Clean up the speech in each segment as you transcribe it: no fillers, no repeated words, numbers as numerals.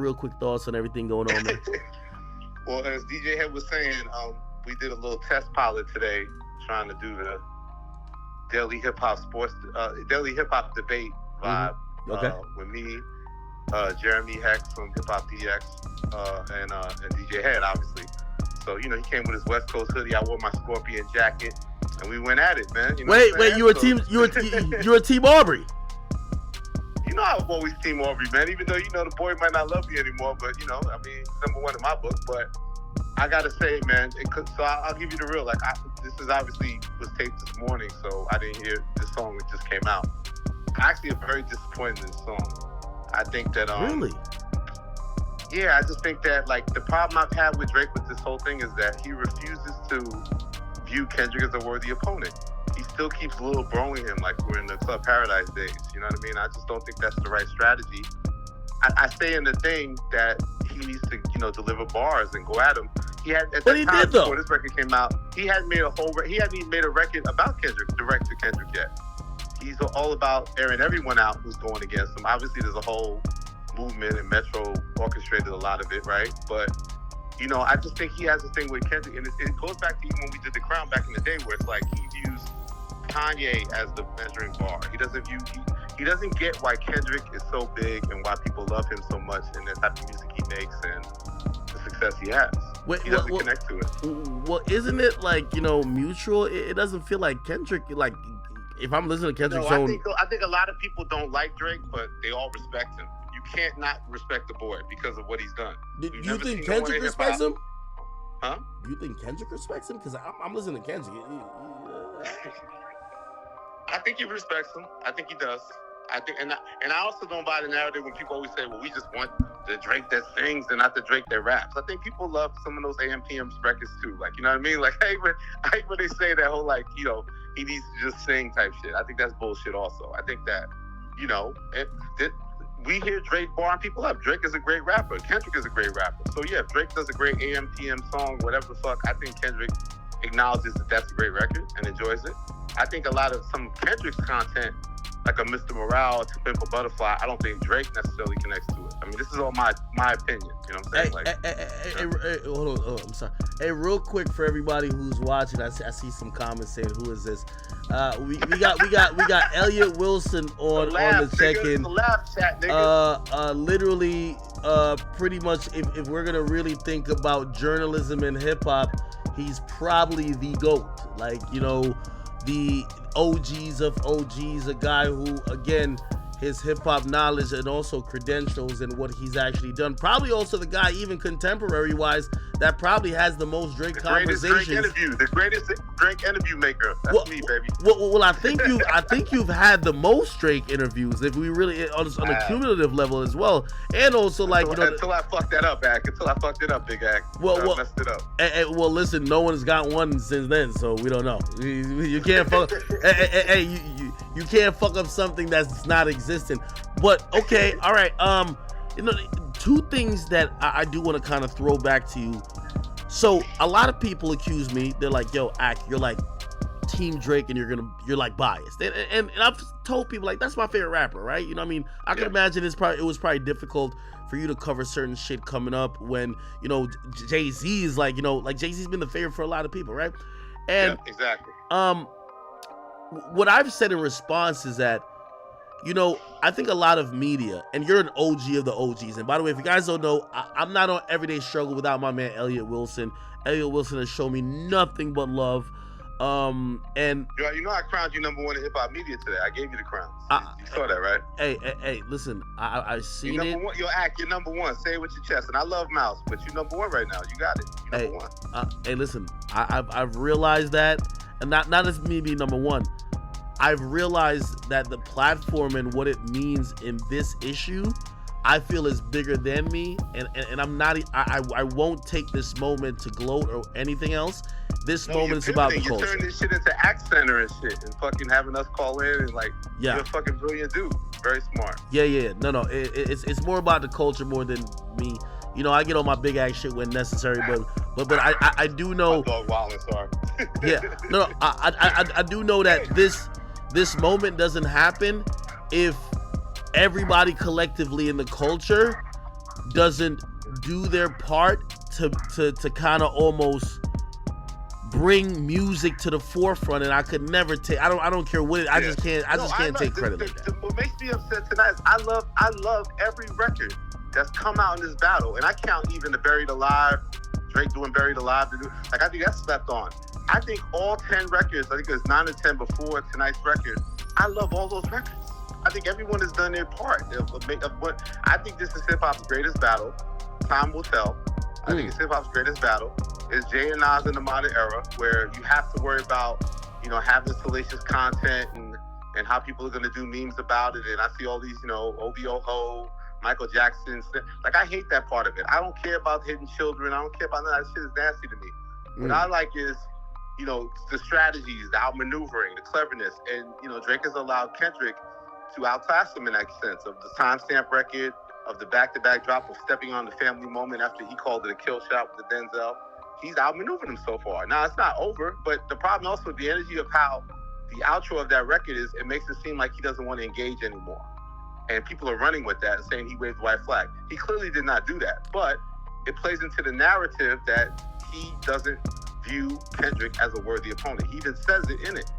real quick thoughts on everything going on, man? Well, as DJ Head was saying, we did a little test pilot today, trying to do the daily hip hop debate vibe. Okay. With me, Jeremy Hex from Hip Hop DX, and DJ Head, obviously. So he came with his West Coast hoodie. I wore my Scorpion jacket, and we went at it, man. Wait, you were team Aubrey. I've always team Aubrey, man. Even though the boy might not love me anymore, but number one in my book. But I gotta say, man. So I'll give you the real. Like, this is obviously was taped this morning, so I didn't hear this song that just came out. I actually am very disappointed in this song. I think that Really? Yeah, I just think that like the problem I've had with Drake with this whole thing is that he refuses to view Kendrick as a worthy opponent. He still keeps little broing him like we're in the Club Paradise days. You know what I mean? I just don't think that's the right strategy. I say in the thing that he needs to, deliver bars and go at him. He had at that time before this record came out, he hadn't made even made a record about Kendrick, direct to Kendrick yet. He's all about airing everyone out who's going against him. Obviously, there's a whole movement, and Metro orchestrated a lot of it, right? But I just think he has a thing with Kendrick, and it goes back to even when we did The Crown back in the day, where it's like he views Kanye as the measuring bar. He doesn't get why Kendrick is so big and why people love him so much and the type of music he makes and the success he has. He doesn't connect to it. Well, isn't it like mutual? It doesn't feel like Kendrick. Like, if I'm listening to Kendrick's I think a lot of people don't like Drake, but they all respect him. You can't not respect the boy because of what he's done. Do you think Kendrick respects him? Huh? Do you think Kendrick respects him? Because I'm listening to Kendrick. I think he respects him. I think he does. I think, and I also don't buy the narrative when people always say, "Well, we just want the Drake that sings and not the Drake that raps." I think people love some of those AM/PM records too. Like, you know what I mean? Like, I hate when they say that whole he needs to just sing type shit. I think that's bullshit. Also, I think that we hear Drake barring people up. Drake is a great rapper. Kendrick is a great rapper. So yeah, if Drake does a great AM/PM song, whatever the fuck, I think Kendrick acknowledges that that's a great record and enjoys it. I think a lot of some of Kendrick's content, like a Mr. Morale, To Pimp a Butterfly, I don't think Drake necessarily connects to it. I mean, this is all my opinion. You know what I'm saying? Hey, hold on. I'm sorry. Hey, real quick for everybody who's watching, I see some comments saying, "Who is this?" We got Elliot Wilson on the check-in. Literally, pretty much, if we're gonna really think about journalism and hip hop, he's probably the GOAT. Like, the OGs of OGs, a guy who, again, his hip-hop knowledge and also credentials and what he's actually done. Probably also the guy, even contemporary-wise, that probably has the most Drake conversations. The greatest Drake interview maker. That's me, baby. Well, I think you've had the most Drake interviews, if we really on a cumulative level as well, and also until I fucked that up, Ack. Until I fucked it up, Big Ack. I messed it up. Well, listen, no one's got one since then, so we don't know. You can't fuck. You can't fuck up something that's not existent. But okay, all right. Two things that I do want to kind of throw back to you. So a lot of people accuse me. They're like, "Yo, Ack, you're like Team Drake, and you're like biased." And I've told people like that's my favorite rapper, right? You know what I mean? I can imagine it was probably difficult for you to cover certain shit coming up when Jay-Z is like Jay-Z's been the favorite for a lot of people, right? And yeah, exactly. What I've said in response is that, I think a lot of media, and you're an OG of the OGs. And by the way, if you guys don't know, I'm not on Everyday Struggle without my man, Elliot Wilson. Elliot Wilson has shown me nothing but love. And I crowned you number one in hip hop media today. I gave you the crown. You saw that, right? Hey, listen, I've seen you're number one. You're number one. Say it with your chest. And I love Mouse, but you're number one right now. You got it. You're number one. Hey, listen, I've realized that, and not as me being number one. I've realized that the platform and what it means in this issue, I feel is bigger than me, and I'm not. I won't take this moment to gloat or anything else. This moment is about the culture. You turn this shit into Act Center and shit, and fucking having us call in and you're a fucking brilliant dude. Very smart. Yeah. No. It's more about the culture more than me. I get on my big ass shit when necessary, but I do know. Dog Wildin', sorry. Yeah. No. I do know that this moment doesn't happen if everybody collectively in the culture doesn't do their part to kind of almost bring music to the forefront, and I could never take. I don't care what it. I just can't. I just can't take credit like that. What makes me upset tonight is I love every record that's come out in this battle, and I count even the Buried Alive, Drake doing Buried Alive. Like I think that's slept on. I think all 10 records. I think there's 9 or 10 before tonight's record. I love all those records. I think everyone has done their part. I think this is hip hop's greatest battle. Time will tell. I think it's hip hop's greatest battle. It's Jay and Nas in the modern era, where you have to worry about, having salacious content and how people are going to do memes about it. And I see all these, OVO Ho, Michael Jackson. Like, I hate that part of it. I don't care about hidden children. I don't care about none of that shit. Is nasty to me. What I like is, the strategies, the outmaneuvering, the cleverness. And, Drake has allowed Kendrick to outclass him in that sense of the timestamp record, of the back-to-back drop of stepping on the family moment after he called it a kill shot with the Denzel. He's outmaneuvered him so far. Now, it's not over, but the problem also with the energy of how the outro of that record is, it makes it seem like he doesn't want to engage anymore. And people are running with that and saying he waved the white flag. He clearly did not do that, but it plays into the narrative that he doesn't view Kendrick as a worthy opponent. He even says it in it.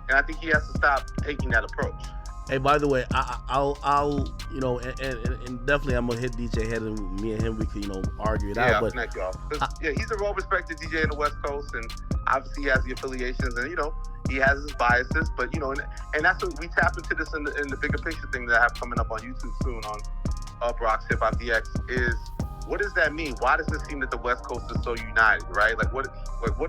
And I think he has to stop taking that approach. Hey, by the way, I'll and definitely I'm gonna hit DJ Head, and me and him we could argue it out. But connect y'all. He's a well-respected DJ in the West Coast, and obviously he has the affiliations, and he has his biases. But and that's what we tap into this in the bigger picture thing that I have coming up on YouTube soon on Up Rocks Hip Hop DX is, what does that mean? Why does it seem that the West Coast is so united, right? Like what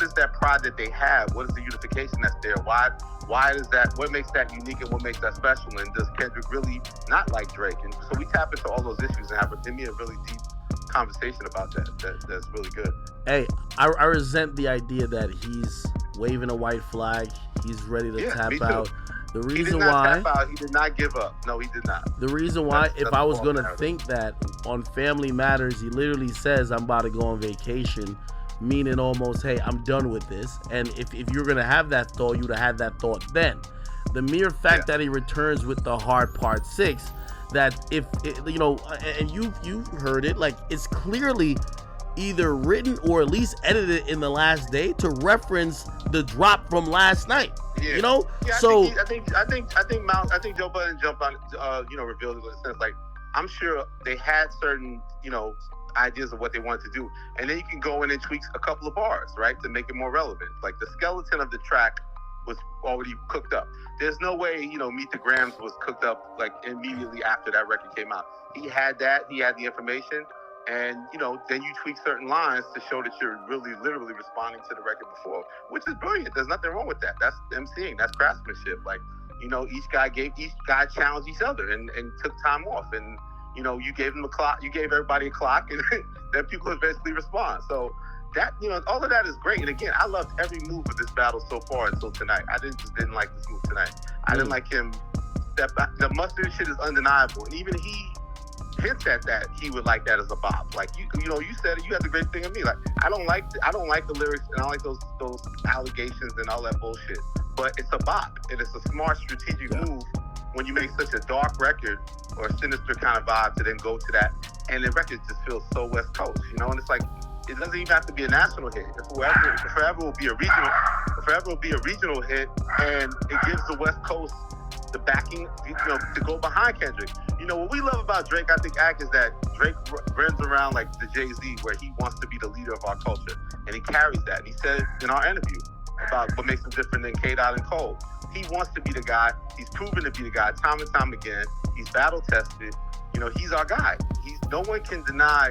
is that pride that they have? What is the unification that's there? Why is that? What makes that unique and what makes that special? And does Kendrick really not like Drake? And so we tap into all those issues and have a really deep conversation about that's really good. Hey, I resent the idea that he's waving a white flag. He's ready to tap out. The reason why he did not give up. No, he did not. The reason why, if I was gonna think that on Family Matters, he literally says, "I'm about to go on vacation," meaning almost, "Hey, I'm done with this." And if you're gonna have that thought, you'd have had that thought then. The mere fact that he returns with the Hard Part 6, that and you've heard it, like it's clearly either written or at least edited in the last day to reference the drop from last night. Yeah. So I think Joe Budden jumped on revealed it in a sense, like I'm sure they had certain ideas of what they wanted to do, and then you can go in and tweak a couple of bars, right, to make it more relevant. Like the skeleton of the track was already cooked up. There's no way Meet the Grams was cooked up like immediately after that record came out. He had that. He had the information. And, then you tweak certain lines to show that you're really literally responding to the record before, which is brilliant. There's nothing wrong with that. That's MCing. That's craftsmanship. Like, each guy challenged each other and took time off. And, you gave them a clock, you gave everybody a clock, and then people eventually respond. So that, all of that is great. And again, I loved every move of this battle so far until tonight. I just didn't like this move tonight. I didn't like him step back. The mustard shit is undeniable. And even he hints at that he would like that as a bop. Like you said it. You had the great thing of me. Like I don't like the lyrics, and I don't like those allegations and all that bullshit. But it's a bop, and it's a smart strategic move when you make such a dark record or a sinister kind of vibe to then go to that, and the record just feels so West Coast, And it's like it doesn't even have to be a national hit. Forever will be a regional hit, and it gives the West Coast the backing, to go behind Kendrick. What we love about Drake, I think, is that Drake runs around like the Jay-Z, where he wants to be the leader of our culture, and he carries that. And he said in our interview about what makes him different than K-Dot and Cole. He wants to be the guy. He's proven to be the guy time and time again. He's battle tested. He's our guy. No one can deny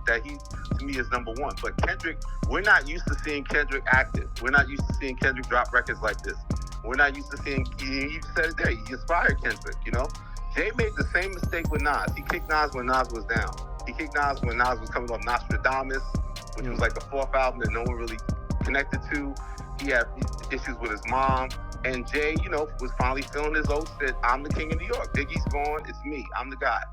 that he, to me, is number one. But Kendrick, we're not used to seeing Kendrick active. We're not used to seeing Kendrick drop records like this. We're not used to seeing, you said it there, he inspired Kendrick, Jay made the same mistake with Nas. He kicked Nas when Nas was down. He kicked Nas when Nas was coming off Nostradamus, which was like the fourth album that no one really connected to. He had issues with his mom. And Jay, was finally feeling his oats that I'm the king of New York. Biggie's gone, it's me. I'm the guy.